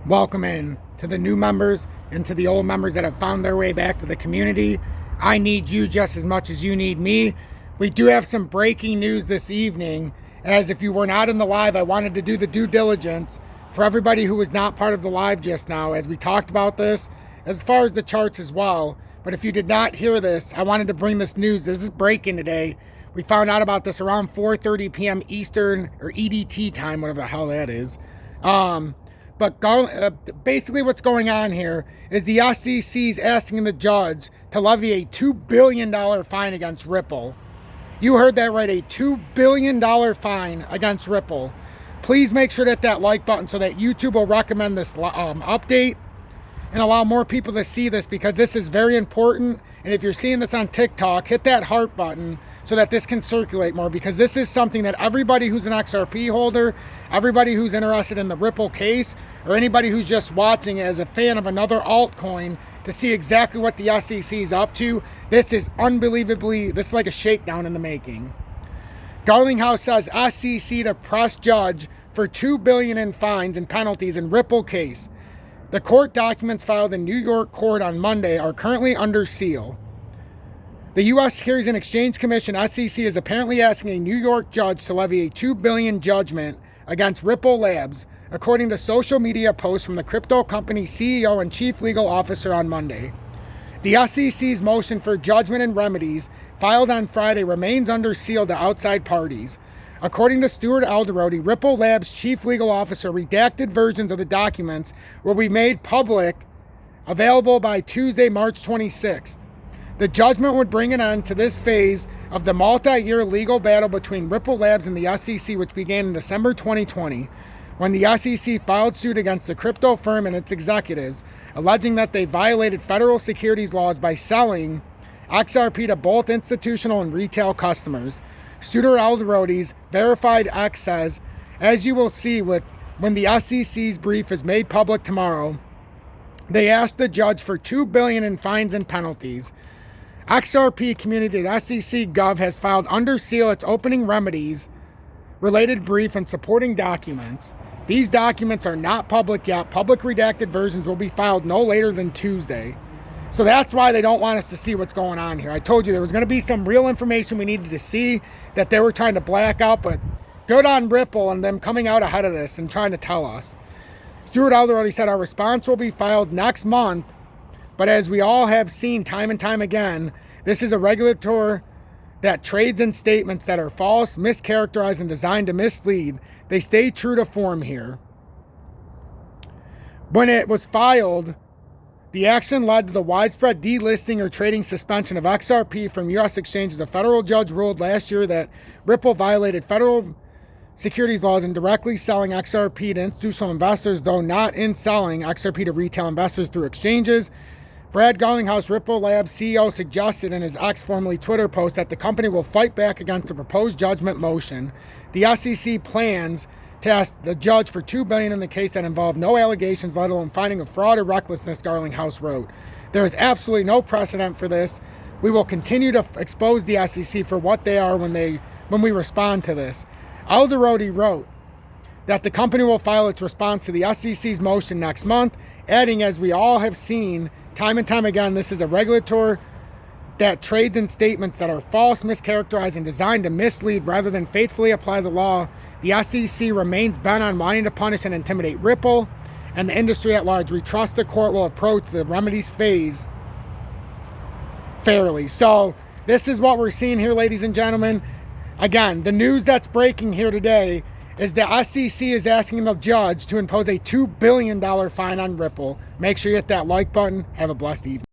welcome in to the new members and to the old members that have found their way back to the community. I need you just as much as you need me. We do have some breaking news this evening, as if you were not in the live, I wanted to do the due diligence for everybody who was not part of the live just now, as we talked about this, as far as the charts as well. But if you did not hear this, I wanted to bring this news. This is breaking today. We found out about this around 4:30 p.m. Eastern, or EDT time, whatever the hell that is. Basically what's going on here is the SEC is asking the judge to levy a $2 billion fine against Ripple. You heard that right, a $2 billion fine against Ripple. Please make sure to hit that like button so that YouTube will recommend this update and allow more people to see this, because this is very important. And if you're seeing this on TikTok, hit that heart button so that this can circulate more, because this is something that everybody who's an XRP holder, everybody who's interested in the Ripple case, or anybody who's just watching as a fan of another altcoin to see exactly what the SEC is up to, this is unbelievably, this is like a shakedown in the making. Garlinghouse says SEC to press judge for $2 billion in fines and penalties in Ripple case. The court documents filed in New York court on Monday are currently under seal. The U.S. Securities and Exchange Commission, SEC, is apparently asking a New York judge to levy a $2 billion judgment against Ripple Labs, according to social media posts from the crypto company CEO and chief legal officer on Monday. The SEC's motion for judgment and remedies, filed on Friday, remains under seal to outside parties. According to Stuart Alderodi, Ripple Labs' chief legal officer, redacted versions of the documents will be made public, available by Tuesday, March 26th. The judgment would bring an end to this phase of the multi-year legal battle between Ripple Labs and the SEC, which began in December 2020, when the SEC filed suit against the crypto firm and its executives, alleging that they violated federal securities laws by selling XRP to both institutional and retail customers. Stuart Alderodi's Verified X says, as you will see when the SEC's brief is made public tomorrow, they asked the judge for $2 billion in fines and penalties. XRP community, the SEC Gov, has filed under seal its opening remedies related brief and supporting documents. These documents are not public yet. Public redacted versions will be filed no later than Tuesday. So that's why they don't want us to see what's going on here. I told you there was going to be some real information we needed to see that they were trying to black out, but good on Ripple and them coming out ahead of this and trying to tell us. Stuart Alderodi said our response will be filed next month, but as we all have seen time and time again, this is a regulator that trades in statements that are false, mischaracterized, and designed to mislead. They stay true to form here. When it was filed, the action led to the widespread delisting or trading suspension of XRP from U.S. exchanges. A federal judge ruled last year that Ripple violated federal securities laws in directly selling XRP to institutional investors, though not in selling XRP to retail investors through exchanges. Brad Garlinghouse, Ripple Labs CEO, suggested in his X, formerly Twitter, post that the company will fight back against the proposed judgment motion. The SEC plans to ask the judge for $2 billion in the case that involved no allegations, let alone finding of fraud or recklessness, Garlinghouse wrote. There is absolutely no precedent for this. We will continue to expose the SEC for what they are when we respond to this. Alderodi wrote that the company will file its response to the SEC's motion next month, adding, as we all have seen time and time again, this is a regulator that trades in statements that are false, mischaracterized, and designed to mislead rather than faithfully apply the law. The SEC remains bent on wanting to punish and intimidate Ripple and the industry at large. We trust the court will approach the remedies phase fairly. So this is what we're seeing here, ladies and gentlemen. Again, the news that's breaking here today is the SEC is asking the judge to impose a $2 billion fine on Ripple. Make sure you hit that like button. Have a blessed evening.